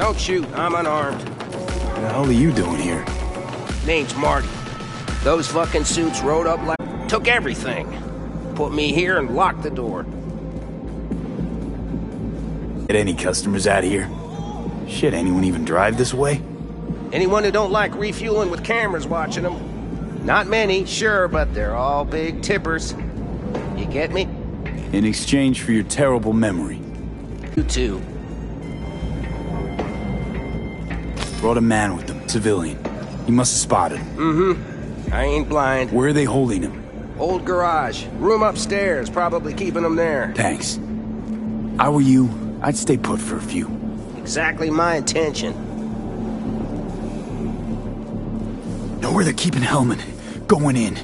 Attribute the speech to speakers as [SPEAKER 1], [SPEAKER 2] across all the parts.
[SPEAKER 1] Don't shoot, I'm unarmed.
[SPEAKER 2] What the hell are you doing here?
[SPEAKER 1] Name's Marty. Those fucking suits rode up like... took everything. Put me here and locked the door.
[SPEAKER 2] Get any customers out here? Shit, anyone even drive this way?
[SPEAKER 1] Anyone who don't like refueling with cameras watching them. Not many, sure, but they're all big tippers. You get me?
[SPEAKER 2] In exchange for your terrible memory.
[SPEAKER 1] You too.
[SPEAKER 2] Brought a man with them, civilian. You must have spotted him.
[SPEAKER 1] Mm-hmm. I ain't blind.
[SPEAKER 2] Where are they holding him?
[SPEAKER 1] Old garage. Room upstairs, probably keeping them there.
[SPEAKER 2] Thanks. I were you, I'd stay put for a few.
[SPEAKER 1] Exactly my intention.
[SPEAKER 2] Know where they're keeping Hellman. Going in.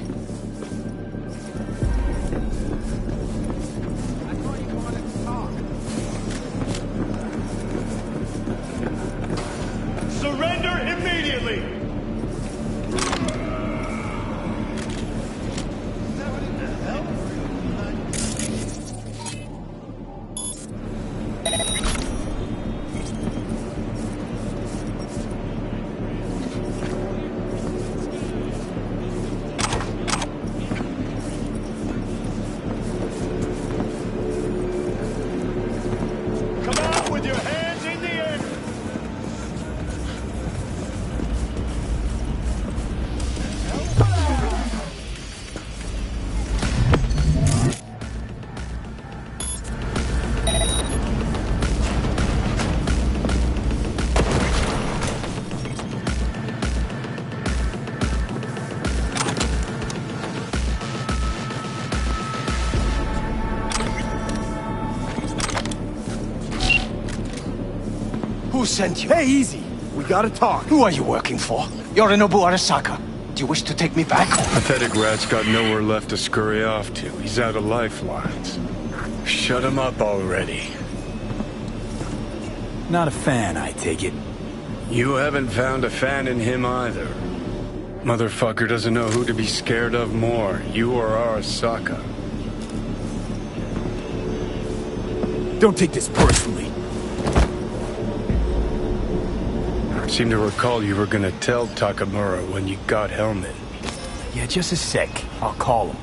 [SPEAKER 3] Surrender immediately!
[SPEAKER 4] Who sent you?
[SPEAKER 2] Hey, easy. We gotta talk.
[SPEAKER 4] Who are you working for? Yorinobu Arasaka. Do you wish to take me back?
[SPEAKER 5] Pathetic rat's got nowhere left to scurry off to. He's out of lifelines. Shut him up already.
[SPEAKER 2] Not a fan, I take it.
[SPEAKER 5] You haven't found a fan in him either. Motherfucker doesn't know who to be scared of more, you or Arasaka.
[SPEAKER 2] Don't take this personally.
[SPEAKER 5] Seem to recall you were gonna tell Takamura when you got Helmet.
[SPEAKER 2] Yeah, just a sec. I'll call him.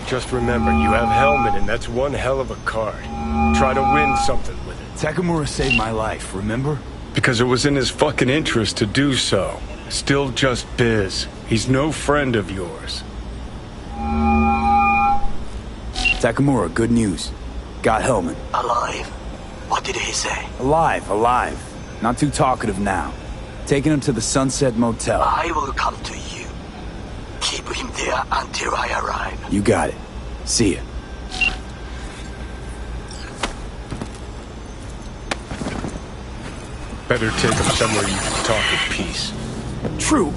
[SPEAKER 5] Just remember, you have Helmet and that's one hell of a card. Try to win something with it.
[SPEAKER 2] Takamura saved my life, remember?
[SPEAKER 5] Because it was in his fucking interest to do so. Still just biz. He's no friend of yours.
[SPEAKER 2] Takamura, good news. Got Hellman.
[SPEAKER 4] Alive. What did he say?
[SPEAKER 2] Alive, alive. Not too talkative now. Taking him to the Sunset Motel.
[SPEAKER 4] I will come to you. Keep him there until I arrive.
[SPEAKER 2] You got it. See ya.
[SPEAKER 5] Better take him somewhere you can talk in peace.
[SPEAKER 2] True.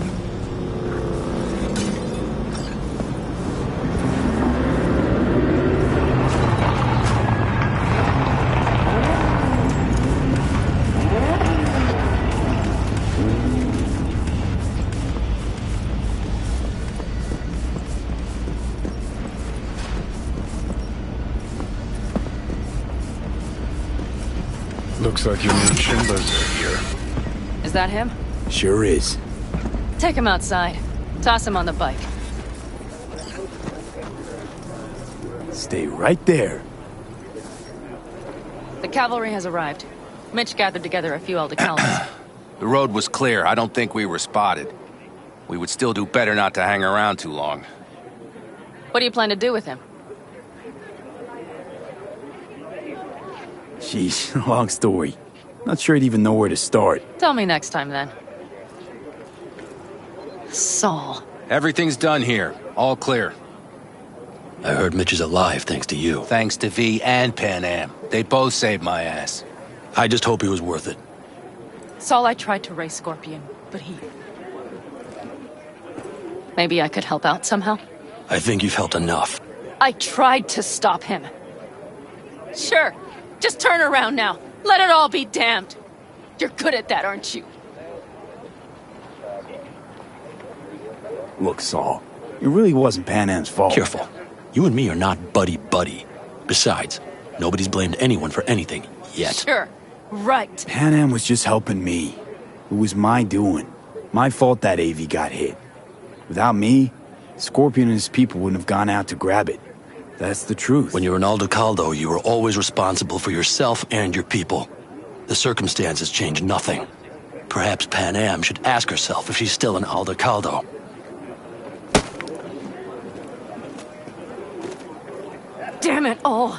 [SPEAKER 5] Looks like your new Shimbas are here.
[SPEAKER 6] Is that him?
[SPEAKER 2] Sure is.
[SPEAKER 6] Take him outside. Toss him on the bike.
[SPEAKER 2] Stay right there.
[SPEAKER 6] The cavalry has arrived. Mitch gathered together a few Aldecalans.
[SPEAKER 7] The road was clear. I don't think we were spotted. We would still do better not to hang around too long.
[SPEAKER 6] What do you plan to do with him?
[SPEAKER 2] Sheesh, long story. Not sure I'd even know where to start.
[SPEAKER 6] Tell me next time, then. Saul.
[SPEAKER 7] Everything's done here. All clear.
[SPEAKER 8] I heard Mitch is alive thanks to you.
[SPEAKER 7] Thanks to V and Pan Am. They both saved my ass.
[SPEAKER 8] I just hope he was worth it.
[SPEAKER 6] Saul, I tried to raise Scorpion, but he... Maybe I could help out somehow?
[SPEAKER 8] I think you've helped enough.
[SPEAKER 6] I tried to stop him. Sure. Just turn around now. Let it all be damned. You're good at that, aren't you?
[SPEAKER 2] Look, Saul, it really wasn't Pan Am's fault.
[SPEAKER 8] Careful. You and me are not buddy-buddy. Besides, nobody's blamed anyone for anything, yet.
[SPEAKER 6] Sure. Right.
[SPEAKER 2] Pan Am was just helping me. It was my doing. My fault that AV got hit. Without me, Scorpion and his people wouldn't have gone out to grab it. That's the truth.
[SPEAKER 8] When you're in Aldecaldo, you were always responsible for yourself and your people. The circumstances change nothing. Perhaps Pan Am should ask herself if she's still in Aldecaldo.
[SPEAKER 6] Damn it all.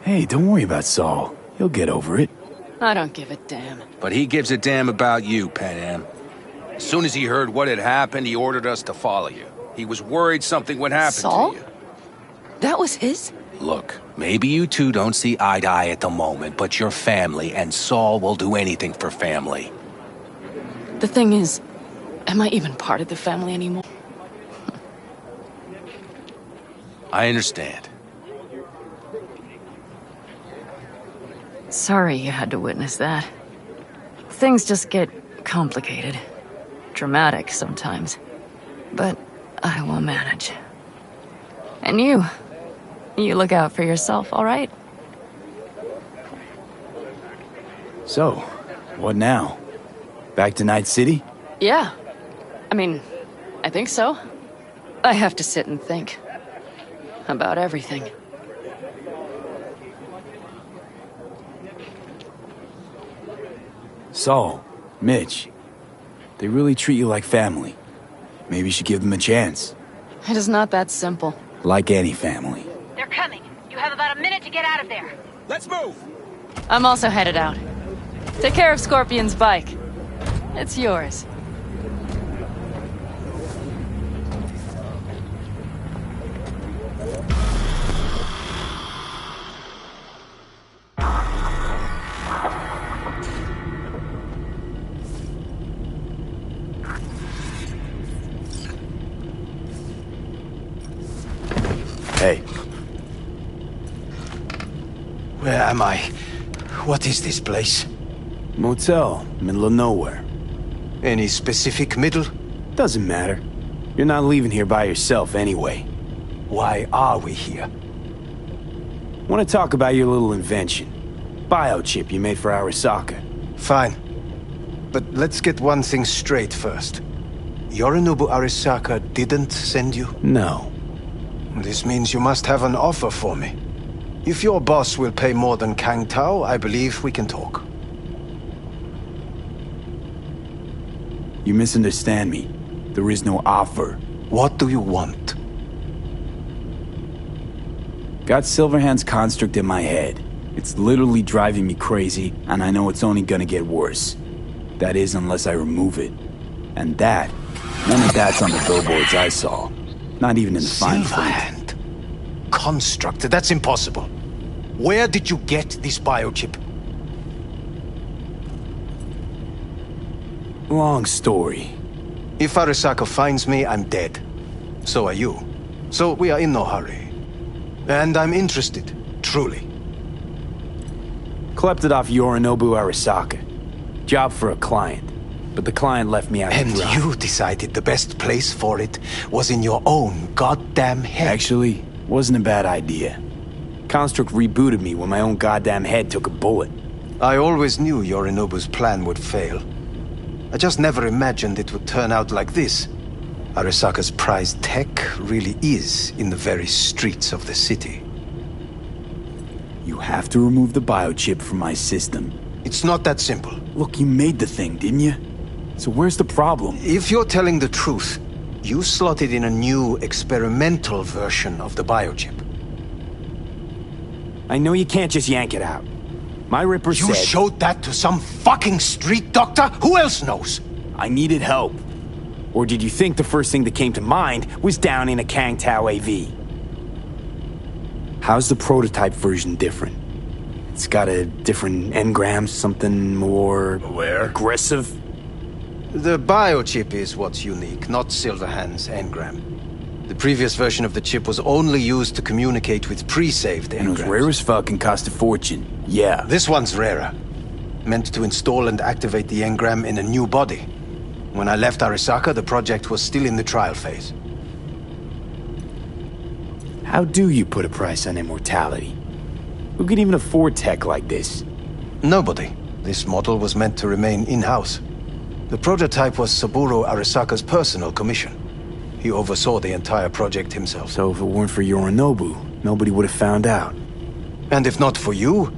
[SPEAKER 2] Hey, don't worry about Saul. He'll get over it.
[SPEAKER 6] I don't give a damn.
[SPEAKER 7] But he gives a damn about you, Pan Am. As soon as he heard what had happened, he ordered us to follow you. He was worried something would happen
[SPEAKER 6] Saul?
[SPEAKER 7] to you.
[SPEAKER 6] That was his?
[SPEAKER 7] Look, maybe you two don't see eye to eye at the moment, but you're family, and Saul will do anything for family.
[SPEAKER 6] The thing is, am I even part of the family anymore?
[SPEAKER 7] I understand.
[SPEAKER 6] Sorry you had to witness that. Things just get complicated. Dramatic sometimes. But I will manage. And you look out for yourself, all right?
[SPEAKER 2] So, what now? Back to Night City?
[SPEAKER 6] Yeah. I mean, I think so. I have to sit and think. About everything.
[SPEAKER 2] Saul, Mitch, they really treat you like family. Maybe you should give them a chance.
[SPEAKER 6] It is not that simple.
[SPEAKER 2] Like any family.
[SPEAKER 9] They're coming. You have about a minute to get out of there.
[SPEAKER 7] Let's move!
[SPEAKER 6] I'm also headed out. Take care of Scorpion's bike. It's yours.
[SPEAKER 10] Hey. Where am I? What is this place?
[SPEAKER 2] Motel, middle of nowhere.
[SPEAKER 10] Any specific middle?
[SPEAKER 2] Doesn't matter. You're not leaving here by yourself anyway.
[SPEAKER 10] Why are we here?
[SPEAKER 2] Want to talk about your little invention. Biochip you made for Arasaka.
[SPEAKER 10] Fine. But let's get one thing straight first. Yorinobu Arasaka didn't send you?
[SPEAKER 2] No.
[SPEAKER 10] This means you must have an offer for me. If your boss will pay more than Kang Tao, I believe we can talk.
[SPEAKER 2] You misunderstand me. There is no offer.
[SPEAKER 10] What do you want?
[SPEAKER 2] Got Silverhand's construct in my head. It's literally driving me crazy, and I know it's only gonna get worse. That is, unless I remove it. And that, none of that's on the billboards I saw. Not even in the fine print.
[SPEAKER 10] Silverhand. Construct, that's impossible. Where did you get this biochip?
[SPEAKER 2] Long story.
[SPEAKER 10] If Arasaka finds me, I'm dead. So are you. So we are in no hurry. And I'm interested, truly.
[SPEAKER 2] Klept it off Yorinobu Arasaka. Job for a client. But the client left me out to
[SPEAKER 10] And
[SPEAKER 2] dry.
[SPEAKER 10] you decided the best place for it was in your own goddamn head.
[SPEAKER 2] Actually, wasn't a bad idea. Construct rebooted me when my own goddamn head took a bullet.
[SPEAKER 10] I always knew Yorinobu's plan would fail. I just never imagined it would turn out like this. Arasaka's prized tech really is in the very streets of the city.
[SPEAKER 2] You have to remove the biochip from my system.
[SPEAKER 10] It's not that simple.
[SPEAKER 2] Look, you made the thing, didn't you? So where's the problem?
[SPEAKER 10] If you're telling the truth, you slotted in a new experimental version of the biochip.
[SPEAKER 2] I know you can't just yank it out. My Ripper
[SPEAKER 10] You
[SPEAKER 2] said...
[SPEAKER 10] showed that to some fucking street doctor? Who else knows?
[SPEAKER 2] I needed help. Or did you think the first thing that came to mind was down in a Kang Tao AV? How's the prototype version different? It's got a different engram, something more... aggressive?
[SPEAKER 10] The biochip is what's unique, not Silverhand's engram. The previous version of the chip was only used to communicate with pre-saved engrams.
[SPEAKER 2] And it was rare as fuck and cost a fortune. Yeah.
[SPEAKER 10] This one's rarer. Meant to install and activate the engram in a new body. When I left Arasaka, the project was still in the trial phase.
[SPEAKER 2] How do you put a price on immortality? Who can even afford tech like this?
[SPEAKER 10] Nobody. This model was meant to remain in-house. The prototype was Saburo Arisaka's personal commission. He oversaw the entire project himself.
[SPEAKER 2] So if it weren't for Yorinobu, nobody would have found out.
[SPEAKER 10] And if not for you,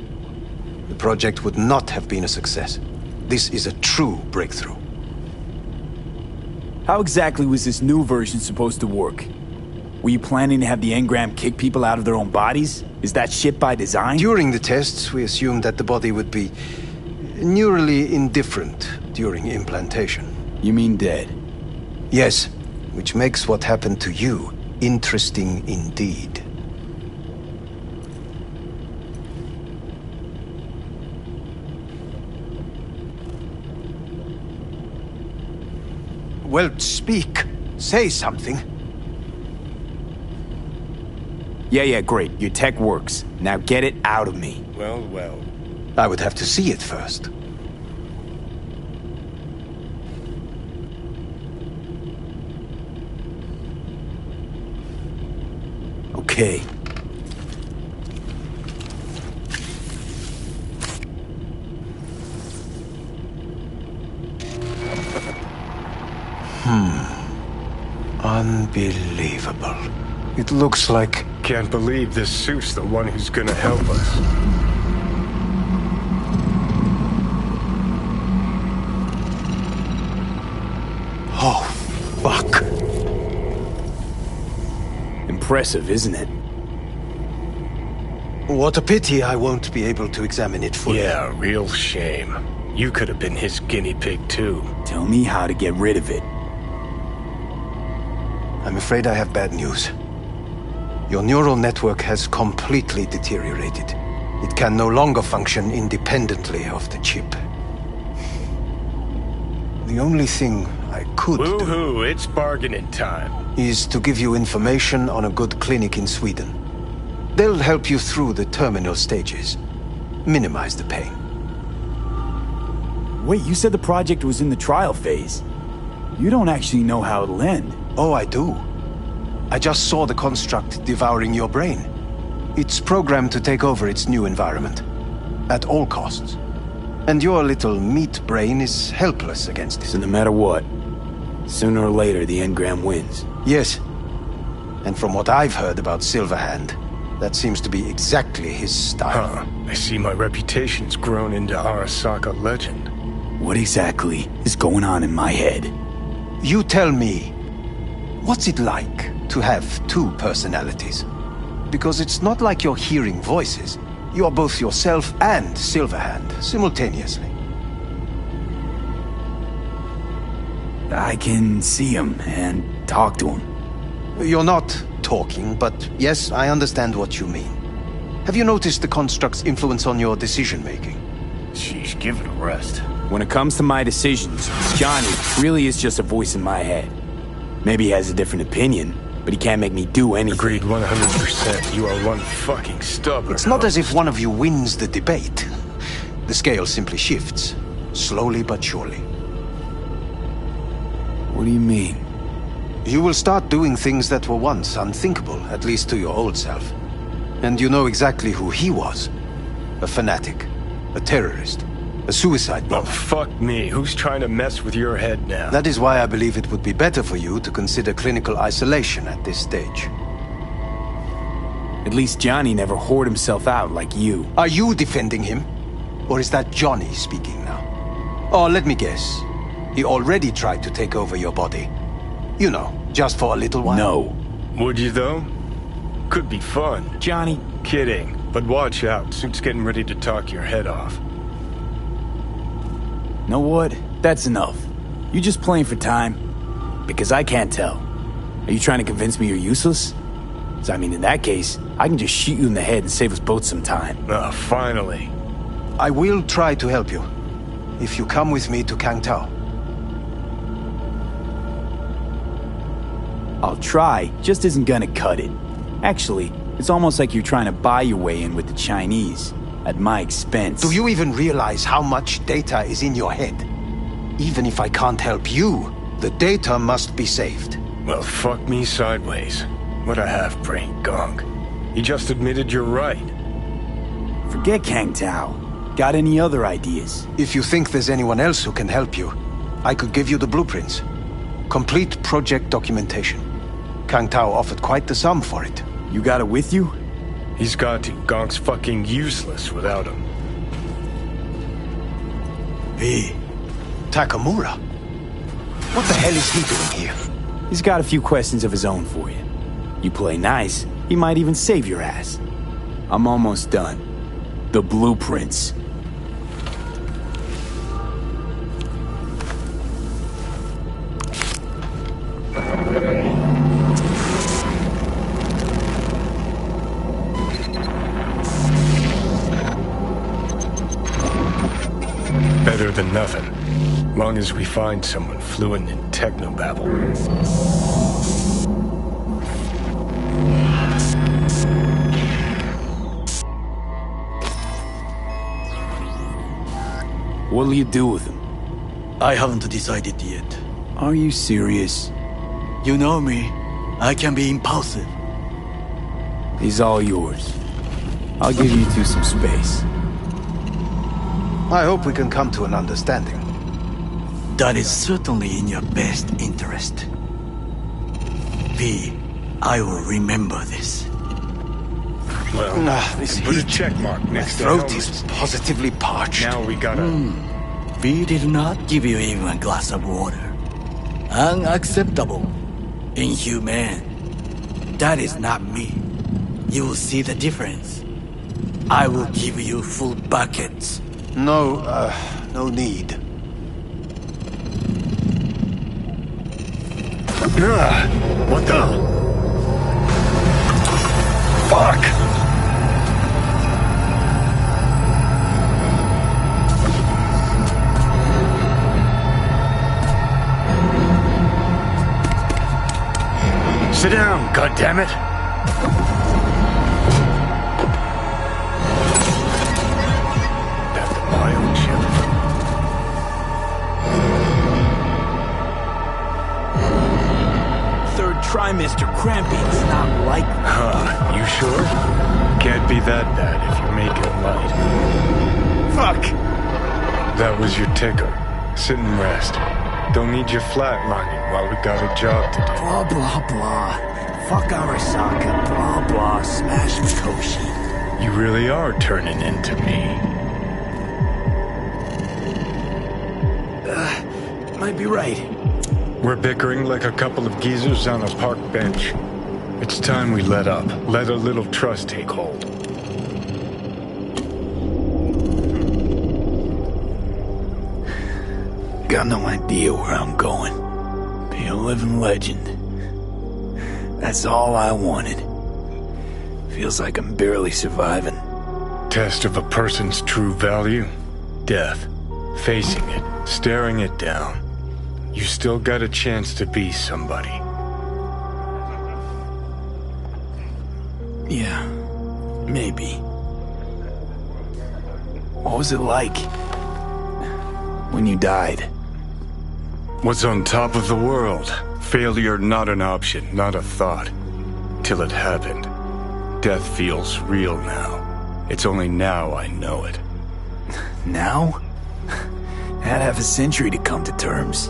[SPEAKER 10] the project would not have been a success. This is a true breakthrough.
[SPEAKER 2] How exactly was this new version supposed to work? Were you planning to have the engram kick people out of their own bodies? Is that shit by design?
[SPEAKER 10] During the tests, we assumed that the body would be neurally indifferent during implantation.
[SPEAKER 2] You mean dead?
[SPEAKER 10] Yes, which makes what happened to you interesting indeed. Well, speak. Say something.
[SPEAKER 2] Yeah, great. Your tech works. Now get it out of me.
[SPEAKER 5] Well, well.
[SPEAKER 10] I would have to see it first.
[SPEAKER 2] Okay.
[SPEAKER 10] Unbelievable. It looks like...
[SPEAKER 5] Can't believe this suit's the one who's gonna help us.
[SPEAKER 10] Oh, fuck.
[SPEAKER 2] Impressive, isn't it?
[SPEAKER 10] What a pity I won't be able to examine it fully.
[SPEAKER 5] Yeah, real shame. You could have been his guinea pig too.
[SPEAKER 2] Tell me how to get rid of it.
[SPEAKER 10] I'm afraid I have bad news. Your neural network has completely deteriorated. It can no longer function independently of the chip. The only thing I could
[SPEAKER 5] Woohoo, it's bargaining time.
[SPEAKER 10] is to give you information on a good clinic in Sweden. They'll help you through the terminal stages. Minimize the pain.
[SPEAKER 2] Wait, you said the project was in the trial phase. You don't actually know how it'll end.
[SPEAKER 10] Oh, I do. I just saw the construct devouring your brain. It's programmed to take over its new environment. At all costs. And your little meat brain is helpless against it.
[SPEAKER 2] So no matter what, sooner or later the engram wins.
[SPEAKER 10] Yes. And from what I've heard about Silverhand, that seems to be exactly his style.
[SPEAKER 5] Huh. I see my reputation's grown into Arasaka legend.
[SPEAKER 2] What exactly is going on in my head?
[SPEAKER 10] You tell me, what's it like to have two personalities? Because it's not like you're hearing voices. You are both yourself and Silverhand simultaneously.
[SPEAKER 2] I can see him and talk to him.
[SPEAKER 10] You're not talking, but yes, I understand what you mean. Have you noticed the construct's influence on your decision-making?
[SPEAKER 5] Sheesh, give it a rest.
[SPEAKER 2] When it comes to my decisions, Johnny really is just a voice in my head. Maybe he has a different opinion, but he can't make me do anything.
[SPEAKER 5] Agreed 100%. You are one fucking stubborn.
[SPEAKER 10] It's not as if one of you wins the debate. The scale simply shifts, slowly but surely.
[SPEAKER 2] What do you mean?
[SPEAKER 10] You will start doing things that were once unthinkable, at least to your old self. And you know exactly who he was. A fanatic, a terrorist, a suicide
[SPEAKER 5] Oh,
[SPEAKER 10] bomber.
[SPEAKER 5] fuck me. Who's trying to mess with your head now?
[SPEAKER 10] That is why I believe it would be better for you to consider clinical isolation at this stage.
[SPEAKER 2] At least Johnny never whored himself out like you.
[SPEAKER 10] Are you defending him? Or is that Johnny speaking now? Oh, let me guess. He already tried to take over your body. You know, just for a little while.
[SPEAKER 2] No.
[SPEAKER 5] Would you though? Could be fun.
[SPEAKER 2] Johnny.
[SPEAKER 5] Kidding. But watch out. Suit's getting ready to talk your head off.
[SPEAKER 2] Know what? That's enough. You just playing for time? Because I can't tell. Are you trying to convince me you're useless? 'Cause I mean, in that case, I can just shoot you in the head and save us both some time.
[SPEAKER 5] Oh, finally.
[SPEAKER 10] I will try to help you. If you come with me to Kangtao.
[SPEAKER 2] I'll try, just isn't gonna cut it. Actually, it's almost like you're trying to buy your way in with the Chinese, at my expense.
[SPEAKER 10] Do you even realize how much data is in your head? Even if I can't help you, the data must be saved.
[SPEAKER 5] Well, fuck me sideways. What a half-brained gunk. He just admitted you're right.
[SPEAKER 2] Forget Kang Tao. Got any other ideas?
[SPEAKER 10] If you think there's anyone else who can help you, I could give you the blueprints. Complete project documentation. Kang Tao offered quite the sum for it.
[SPEAKER 2] You got it with you?
[SPEAKER 5] He's got to. Gonk's fucking useless without him.
[SPEAKER 10] V. Takamura? What the hell is he doing here?
[SPEAKER 2] He's got a few questions of his own for you. You play nice, he might even save your ass. I'm almost done. The blueprints.
[SPEAKER 5] Better than nothing. Long as we find someone fluent in technobabble.
[SPEAKER 2] What'll you do with him?
[SPEAKER 8] I haven't decided yet.
[SPEAKER 2] Are you serious?
[SPEAKER 8] You know me. I can be impulsive.
[SPEAKER 2] He's all yours. I'll give you two some space.
[SPEAKER 10] I hope we can come to an understanding.
[SPEAKER 8] That is certainly in your best interest. V, I will remember this.
[SPEAKER 5] Well,
[SPEAKER 10] This
[SPEAKER 5] put a
[SPEAKER 10] heat.
[SPEAKER 5] check mark
[SPEAKER 10] My
[SPEAKER 5] next to
[SPEAKER 10] throat
[SPEAKER 5] Helmut's.
[SPEAKER 10] is positively parched.
[SPEAKER 5] Now we gotta...
[SPEAKER 8] V did not give you even a glass of water. Unacceptable. Inhumane. That is not me. You will see the difference. I will give you full buckets.
[SPEAKER 10] No, no need.
[SPEAKER 5] What the? Fuck! Sit down, goddammit! That's the mild ship.
[SPEAKER 2] Third trimester cramping's not likely.
[SPEAKER 5] Huh, you sure? Can't be that bad if you're making light. Fuck! That was your ticker. Sit and rest. Don't need you flatlining while we got a job to do.
[SPEAKER 2] Blah, blah, blah. Fuck Arasaka, blah, blah, smash Mikoshi.
[SPEAKER 5] You really are turning into me.
[SPEAKER 2] Might be right.
[SPEAKER 5] We're bickering like a couple of geezers on a park bench. It's time we let up. Let a little trust take hold.
[SPEAKER 2] Got no idea where I'm going. Be a living legend. That's all I wanted. Feels like I'm barely surviving.
[SPEAKER 5] Test of a person's true value? Death. Facing it. Staring it down. You still got a chance to be somebody.
[SPEAKER 2] Yeah, maybe. What was it like when you died?
[SPEAKER 5] Was on top of the world. Failure not an option, not a thought. Till it happened. Death feels real now. It's only now I know it.
[SPEAKER 2] Now? Had half a century to come to terms.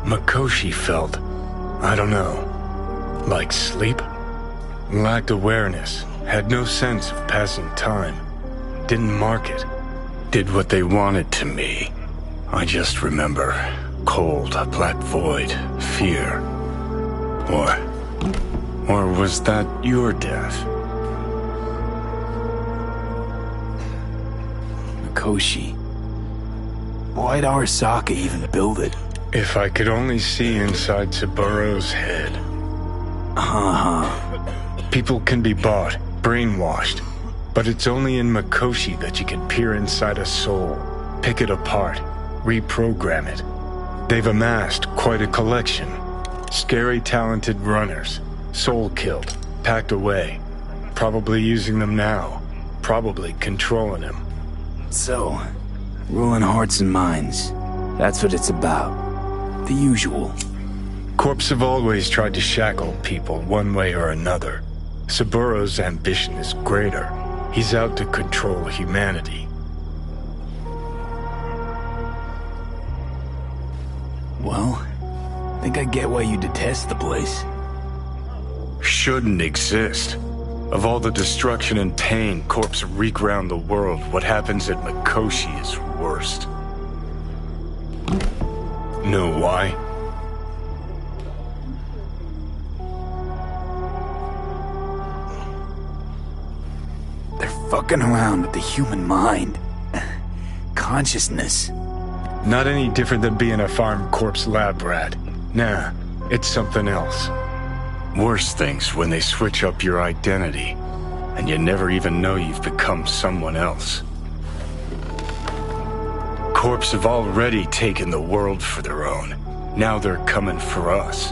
[SPEAKER 5] Mikoshi felt, I don't know, like sleep? Lacked awareness, had no sense of passing time. Didn't mark it. Did what they wanted to me. I just remember cold, black void, fear. Or was that your death?
[SPEAKER 2] Mikoshi. Why'd Arasaka even build it?
[SPEAKER 5] If I could only see inside Saburo's head. People can be bought, brainwashed, but it's only in Mikoshi that you can peer inside a soul, pick it apart, reprogram it. They've amassed quite a collection. Scary, talented runners, soul killed, packed away, probably using them now, probably controlling them.
[SPEAKER 2] So, ruling hearts and minds. That's what it's about. The usual.
[SPEAKER 5] Corps have always tried to shackle people one way or another. Saburo's ambition is greater. He's out to control humanity.
[SPEAKER 2] Well, I think I get why you detest the place.
[SPEAKER 5] Shouldn't exist. Of all the destruction and pain Corps wreak round the world, what happens at Mikoshi is worst. Know why?
[SPEAKER 2] They're fucking around with the human mind. Consciousness.
[SPEAKER 5] Not any different than being a farm corpse lab rat. Nah, it's something else. Worse things when they switch up your identity, and you never even know you've become someone else. Corps have already taken the world for their own. Now they're coming for us.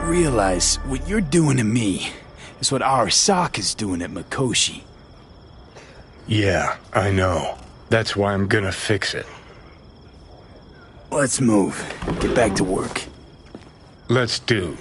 [SPEAKER 2] Realize what you're doing to me is what Arasaka's doing at Mikoshi.
[SPEAKER 5] Yeah, I know. That's why I'm gonna fix it.
[SPEAKER 2] Let's move. Get back to work.
[SPEAKER 5] Let's do.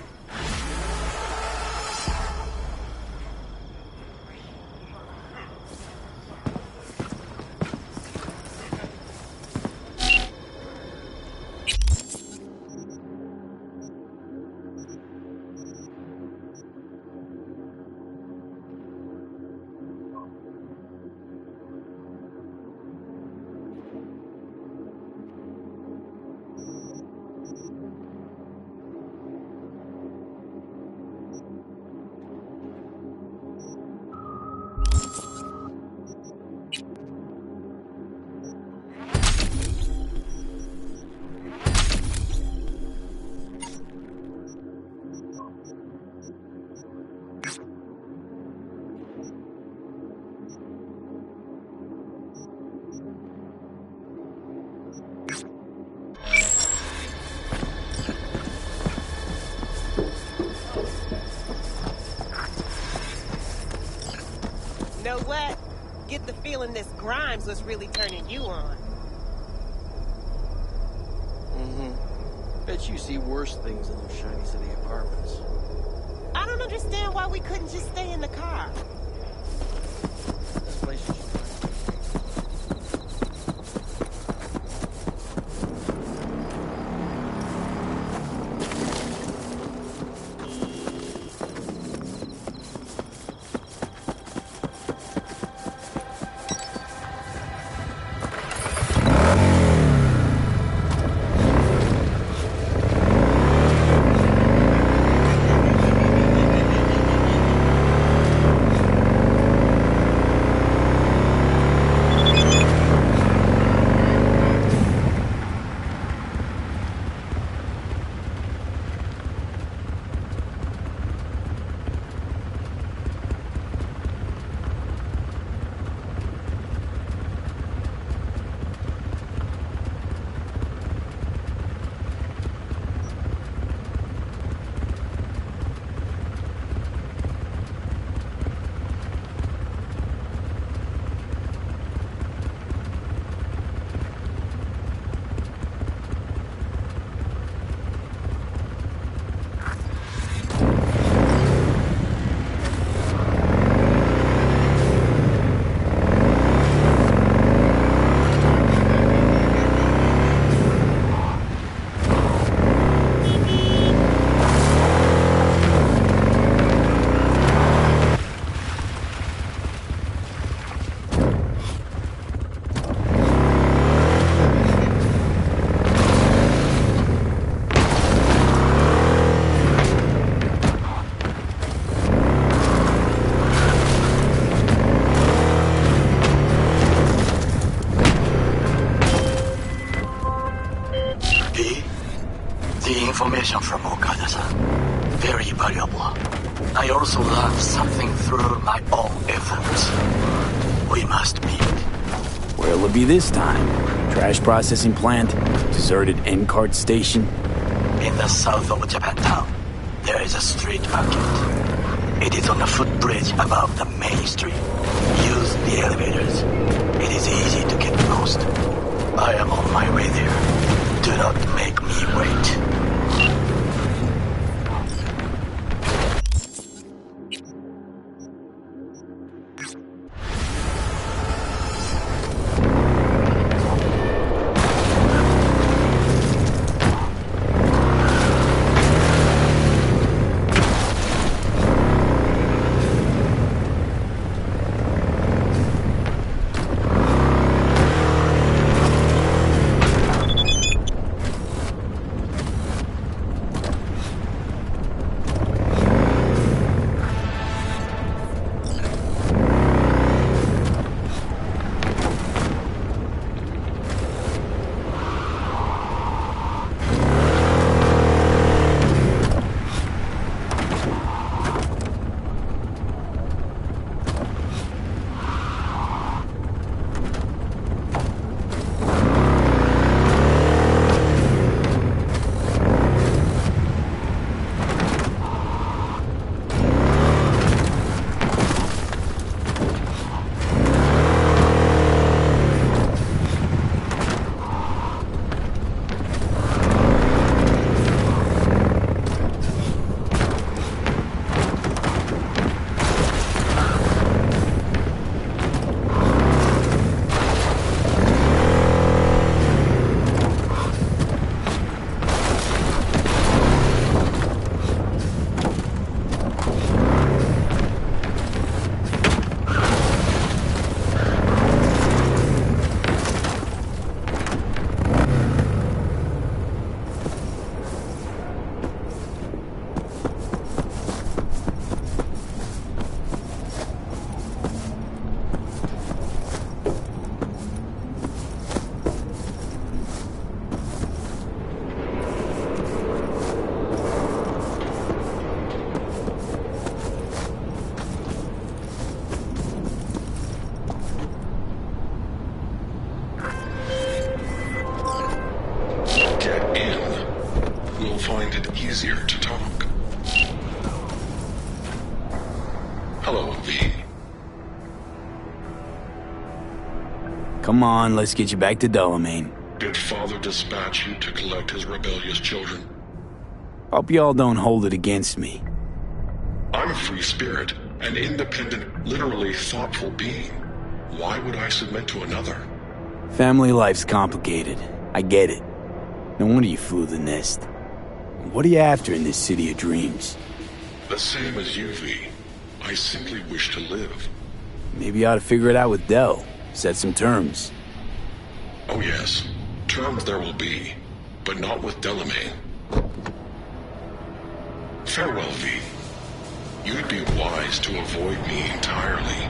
[SPEAKER 11] Know what? Get the feeling this Grimes was really turning you on.
[SPEAKER 12] Bet you see worse things in those shiny city apartments.
[SPEAKER 11] I don't understand why we couldn't just stay in the car.
[SPEAKER 12] This place is...
[SPEAKER 4] Information from Okada-san. Very valuable. I also learned something through my own efforts. We must meet.
[SPEAKER 2] Where'll it be this time? Trash processing plant? Deserted N-cart station?
[SPEAKER 4] In the south of Japantown, there is a street market. It is on a footbridge above the main street. Use the elevators. It is easy to get lost. I am on my way there. Do not make me wait.
[SPEAKER 13] Easier to talk. Hello, V.
[SPEAKER 2] Come on, let's get you back to Delamain.
[SPEAKER 13] Did Father dispatch you to collect his rebellious children?
[SPEAKER 2] Hope y'all don't hold it against me.
[SPEAKER 13] I'm a free spirit, an independent, literally thoughtful being. Why would I submit to another?
[SPEAKER 2] Family life's complicated. I get it. No wonder you flew the nest. What are you after in this city of dreams?
[SPEAKER 13] The same as you, V. I simply wish to live.
[SPEAKER 2] Maybe you ought to figure it out with Del. Set some terms.
[SPEAKER 13] Oh yes, terms there will be, but not with Delamain. Farewell, V. You'd be wise to avoid me entirely.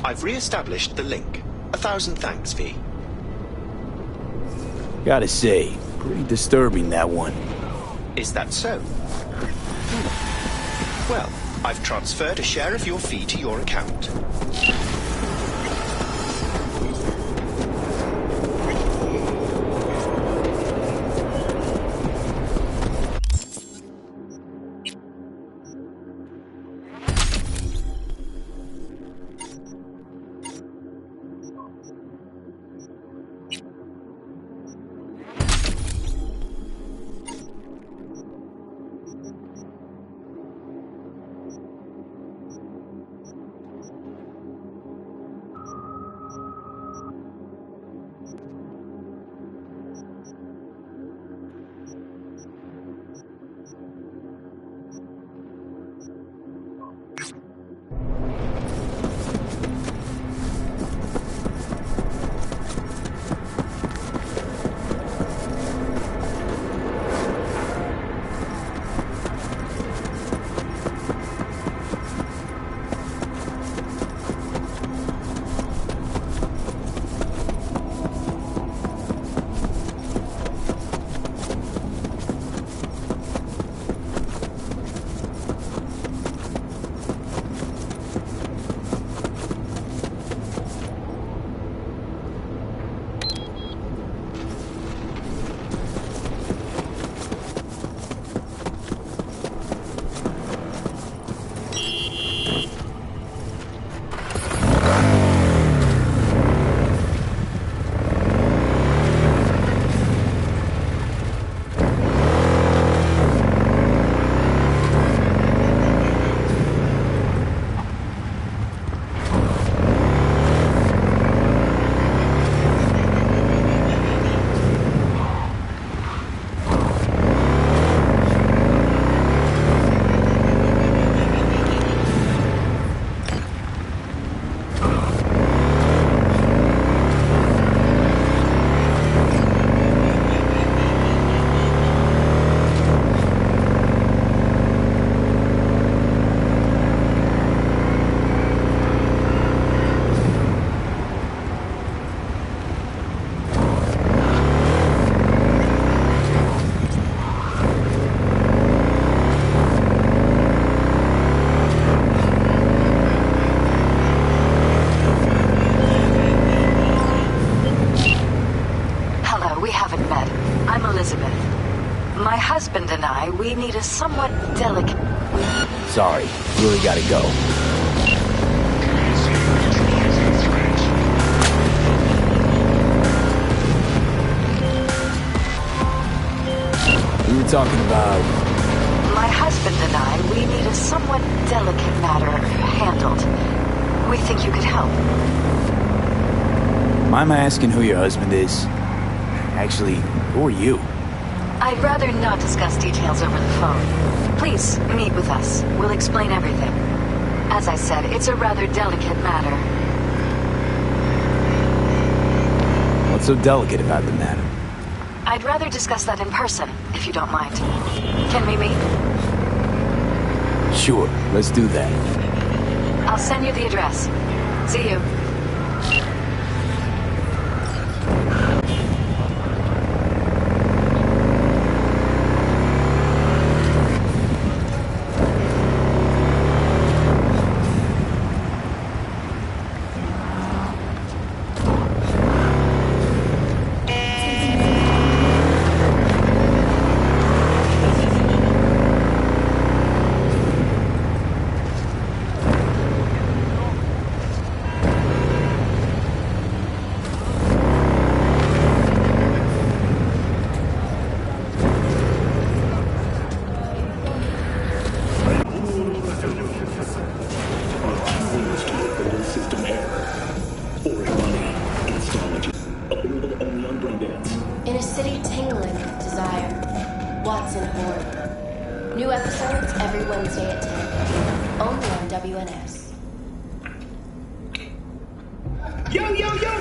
[SPEAKER 14] I've re-established the link. 1,000 thanks, V.
[SPEAKER 2] Gotta say, pretty disturbing, that one.
[SPEAKER 14] Is that so? Well, I've transferred a share of your fee to your account.
[SPEAKER 6] husband and I, we need a somewhat delicate...
[SPEAKER 2] Sorry, really gotta go. We were talking about...
[SPEAKER 6] My husband and I, we need a somewhat delicate matter handled. We think you could help.
[SPEAKER 2] Mind my asking who your husband is? Actually, who are you?
[SPEAKER 6] I'd rather not discuss details over the phone. Please, meet with us. We'll explain everything. As I said, it's a rather delicate matter.
[SPEAKER 2] What's so delicate about the matter?
[SPEAKER 6] I'd rather discuss that in person, if you don't mind. Can we meet?
[SPEAKER 2] Sure, let's do that.
[SPEAKER 6] I'll send you the address. See you.
[SPEAKER 15] In a city tingling with desire, Watson Horde. New episodes every Wednesday at 10. Only on WNS.
[SPEAKER 3] Yo,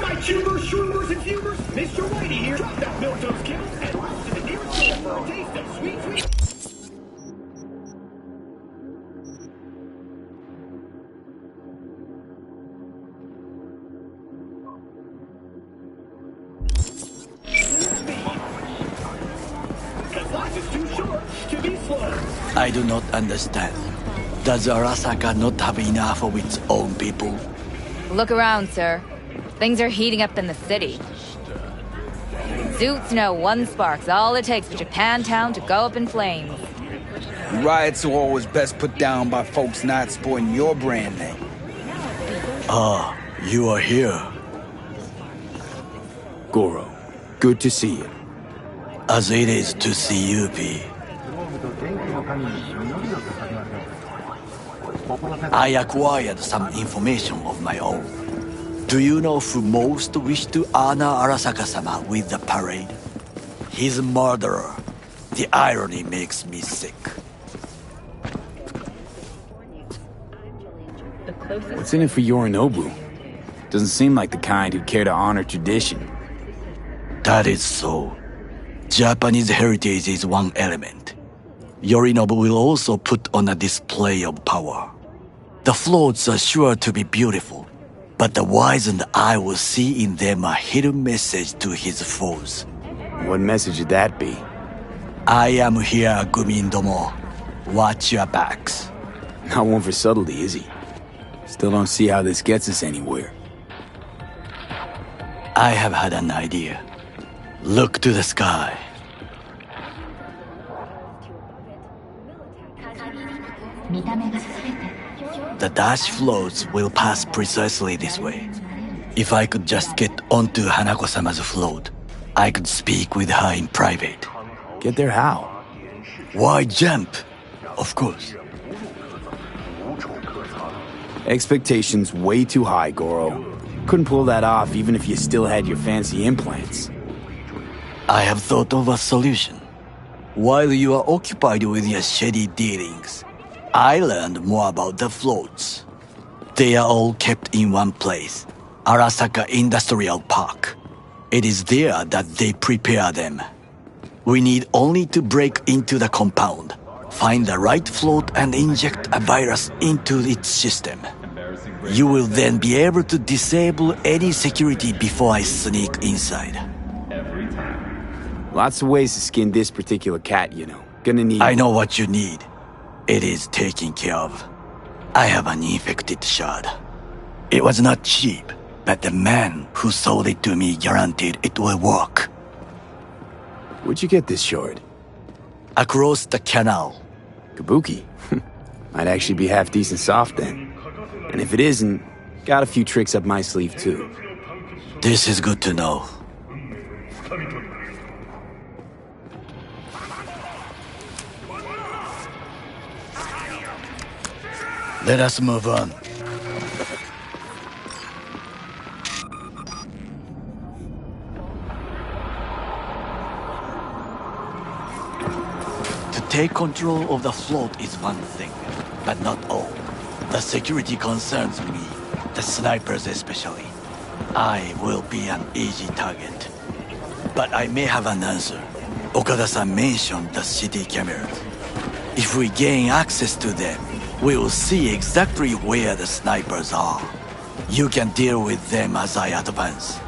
[SPEAKER 3] my tubers, shroomers, and fumers! Mr. Whitey here. Drop that milk-toast kills and run to the nearest store for a taste of sweet, sweet...
[SPEAKER 8] I do not understand. Does Arasaka not have enough of its own people?
[SPEAKER 16] Look around, sir. Things are heating up in the city. Zoots know one spark's all it takes for Japantown to go up in flames.
[SPEAKER 7] Riots are always best put down by folks not sporting your brand name.
[SPEAKER 8] Ah, you are here.
[SPEAKER 2] Goro, good to see you.
[SPEAKER 8] As it is to see you, P. I acquired some information of my own. Do you know who most wished to honor Arasaka-sama with the parade? His murderer. The irony makes me sick.
[SPEAKER 2] What's in it for Yorinobu? Doesn't seem like the kind who'd care to honor tradition.
[SPEAKER 8] That is so. Japanese heritage is one element. Yorinobu will also put on a display of power. The floats are sure to be beautiful, but the wizened eye will see in them a hidden message to his foes.
[SPEAKER 2] What message would that be?
[SPEAKER 8] I am here, Gumindomo. Watch your backs.
[SPEAKER 2] Not one for subtlety, is he? Still don't see how this gets us anywhere.
[SPEAKER 8] I have had an idea. Look to the sky. The dash floats will pass precisely this way. If I could just get onto Hanako-sama's float, I could speak with her in private.
[SPEAKER 2] Get there how?
[SPEAKER 8] Why jump? Of course.
[SPEAKER 2] Expectations way too high, Goro. Couldn't pull that off even if you still had your fancy implants.
[SPEAKER 8] I have thought of a solution. While you are occupied with your shady dealings, I learned more about the floats. They are all kept in one place, Arasaka Industrial Park. It is there that they prepare them. We need only to break into the compound, find the right float and inject a virus into its system. You will then be able to disable any security before I sneak inside.
[SPEAKER 2] Lots of ways to skin this particular cat, you know. Gonna need...
[SPEAKER 8] I know what you need. It is taken care of. I have an infected shard. It was not cheap, but the man who sold it to me guaranteed it will work.
[SPEAKER 2] Where'd you get this shard?
[SPEAKER 8] across the canal.
[SPEAKER 2] Kabuki? Might actually be half decent soft then. And if it isn't, got a few tricks up my sleeve too.
[SPEAKER 8] This is good to know. Let us move on. To take control of the float is one thing, but not all. The security concerns me, the snipers especially. I will be an easy target. But I may have an answer. Okada-san mentioned the city cameras. If we gain access to them, we will see exactly where the snipers are. You can deal with them as I advance.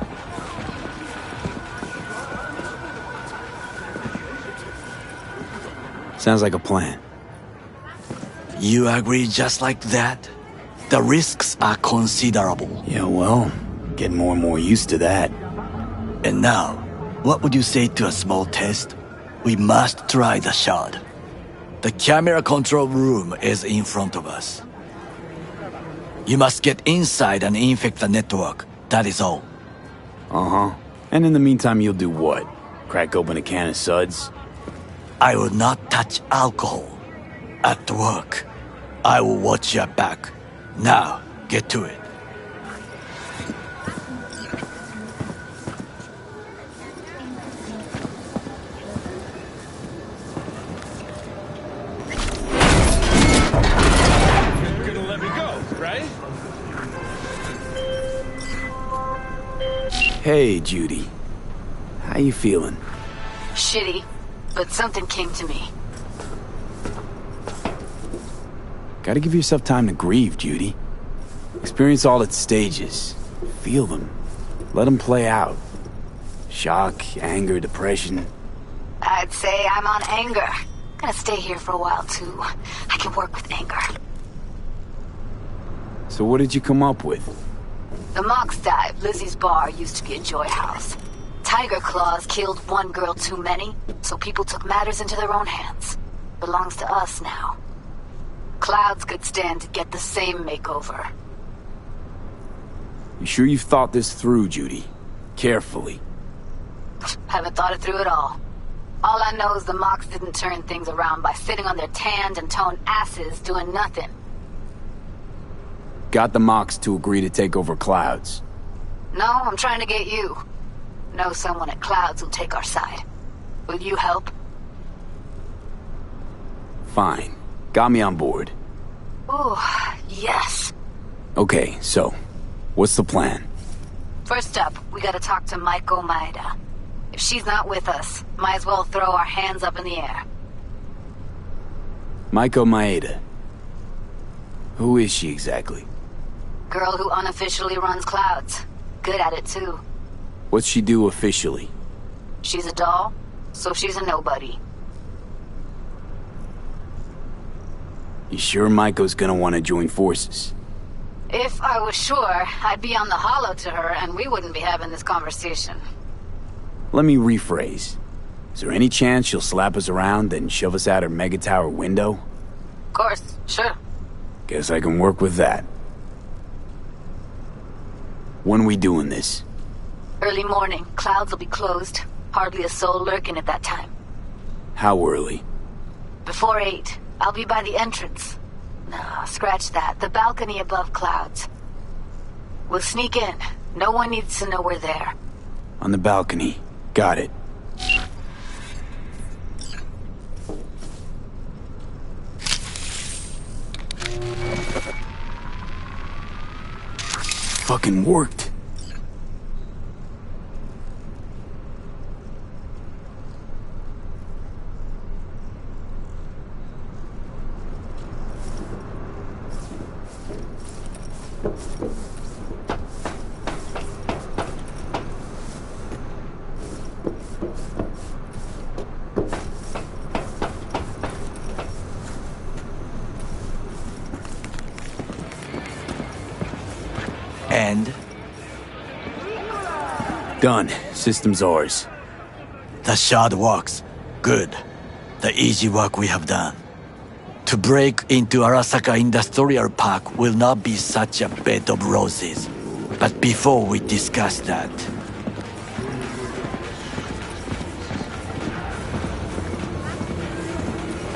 [SPEAKER 2] Sounds like a plan.
[SPEAKER 8] You agree just like that? The risks are considerable.
[SPEAKER 2] Yeah, well, getting more and more used to that.
[SPEAKER 8] And now, what would you say to a small test? We must try the shard. The camera control room is in front of us. You must get inside and infect the network. That is all.
[SPEAKER 2] Uh-huh. And in the meantime, you'll do what? Crack open a can of suds?
[SPEAKER 8] I will not touch alcohol. At work, I will watch your back. Now, get to it.
[SPEAKER 3] You're gonna let me go, right?
[SPEAKER 2] Hey, Judy. How you feeling?
[SPEAKER 9] Shitty, but something came to me.
[SPEAKER 2] Gotta give yourself time to grieve, Judy. Experience all its stages. Feel them. Let them play out. Shock, anger, depression.
[SPEAKER 9] I'd say I'm on anger. Gonna stay here for a while, too. I can work with anger.
[SPEAKER 2] So what did you come up with?
[SPEAKER 9] The Mox Dive, Lizzie's bar, used to be a joy house. Tiger Claws killed one girl too many, so people took matters into their own hands. Belongs to us now. Clouds could stand to get the same makeover.
[SPEAKER 2] You sure you've thought this through, Judy? Carefully.
[SPEAKER 9] Haven't thought it through at all. All I know is the Mox didn't turn things around by sitting on their tanned and toned asses doing nothing.
[SPEAKER 2] Got the Mox to agree to take over Clouds.
[SPEAKER 9] No, I'm trying to get you. Know someone at Clouds who'll take our side. Will you help?
[SPEAKER 2] Fine. Got me on board.
[SPEAKER 9] Ooh, yes.
[SPEAKER 2] Okay, so, what's the plan?
[SPEAKER 9] First up, we gotta talk to Maiko Maeda. If she's not with us, might as well throw our hands up in the air.
[SPEAKER 2] Maiko Maeda. Who is she exactly?
[SPEAKER 9] Girl who unofficially runs Clouds. Good at it, too.
[SPEAKER 2] What's she do officially?
[SPEAKER 9] She's a doll, so she's a nobody.
[SPEAKER 2] You sure Maiko's gonna want to join forces?
[SPEAKER 9] If I was sure, I'd be on the holo to her and we wouldn't be having this conversation.
[SPEAKER 2] Let me rephrase. Is there any chance she'll slap us around and shove us out her mega tower window?
[SPEAKER 9] Of course, sure.
[SPEAKER 2] Guess I can work with that. When we doing this?
[SPEAKER 9] Early morning, Clouds will be closed. Hardly a soul lurking at that time.
[SPEAKER 2] How early?
[SPEAKER 9] Before 8. I'll be by the entrance. No, scratch that. The balcony above Clouds. We'll sneak in. No one needs to know we're there.
[SPEAKER 2] On the balcony. Got it. Fucking worked.
[SPEAKER 8] And?
[SPEAKER 2] Done. System's ours.
[SPEAKER 8] The shard works. Good. the easy work we have done. To break into Arasaka Industrial Park will not be such a bed of roses. But before we discuss that...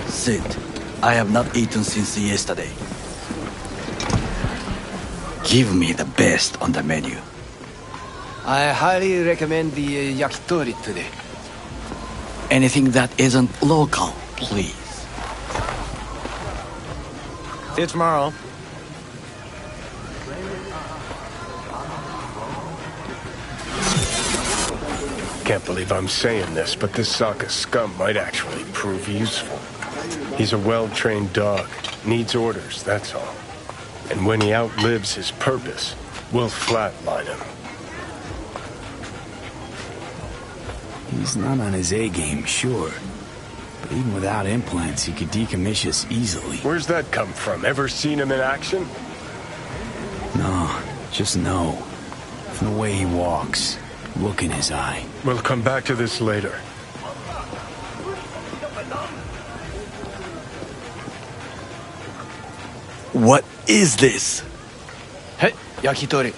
[SPEAKER 8] Sit. I have not eaten since yesterday. Give me the best on the menu.
[SPEAKER 2] I highly recommend the yakitori today.
[SPEAKER 8] Anything that isn't local, please.
[SPEAKER 1] See you tomorrow.
[SPEAKER 5] Can't believe I'm saying this, but this Sokka scum might actually prove useful. He's a well-trained dog. Needs orders, that's all. And when he outlives his purpose, we'll flatline him.
[SPEAKER 2] He's not on his A-game, sure. But even without implants, he could decommission us easily.
[SPEAKER 5] Where's that come from? Ever seen him in action?
[SPEAKER 2] No, just no. From the way he walks, look in his eye.
[SPEAKER 5] We'll come back to this later.
[SPEAKER 8] What is this?
[SPEAKER 2] Hey, yakitori.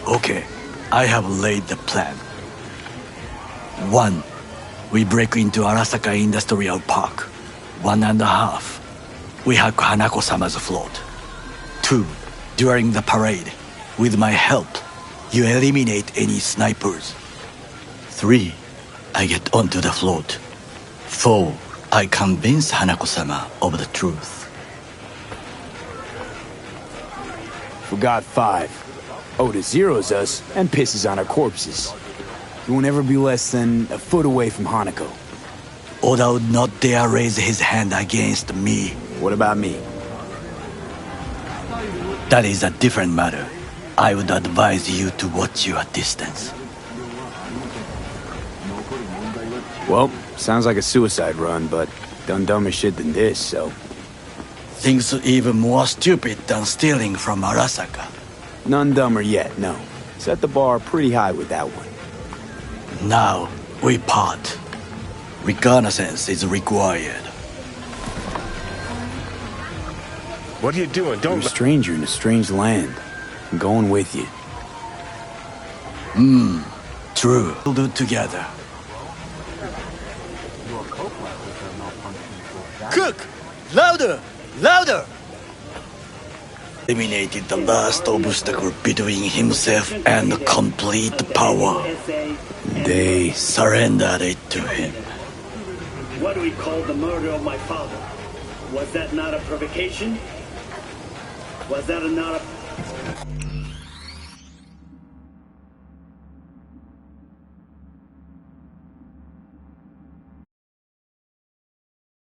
[SPEAKER 8] Okay, I have laid the plan. 1. We break into Arasaka Industrial Park. 1.5. We hack Hanako-sama's float. 2. During the parade, with my help, you eliminate any snipers. 3. I get onto the float. 4. I convince Hanako-sama of the truth.
[SPEAKER 2] Forgot 5. Oda zeroes us and pisses on our corpses. He won't ever be less than a foot away from Hanako.
[SPEAKER 8] Oda would not dare raise his hand against me.
[SPEAKER 2] What about me?
[SPEAKER 8] That is a different matter. I would advise you to watch your distance.
[SPEAKER 2] Well, sounds like a suicide run, but done dumber shit than this, so...
[SPEAKER 8] Things even more stupid than stealing from Arasaka.
[SPEAKER 2] None dumber yet, no. Set the bar pretty high with that one.
[SPEAKER 8] Now, we part. Reconnaissance is required.
[SPEAKER 5] What are you doing? Don't...
[SPEAKER 2] You're a stranger in a strange land. I'm going with you.
[SPEAKER 8] True. We'll do it together. Cook! Louder! Louder! Eliminated the last obstacle between himself and complete power. They surrendered it to him.
[SPEAKER 3] What do we call the murder of my father? Was that not a provocation? Was that not a...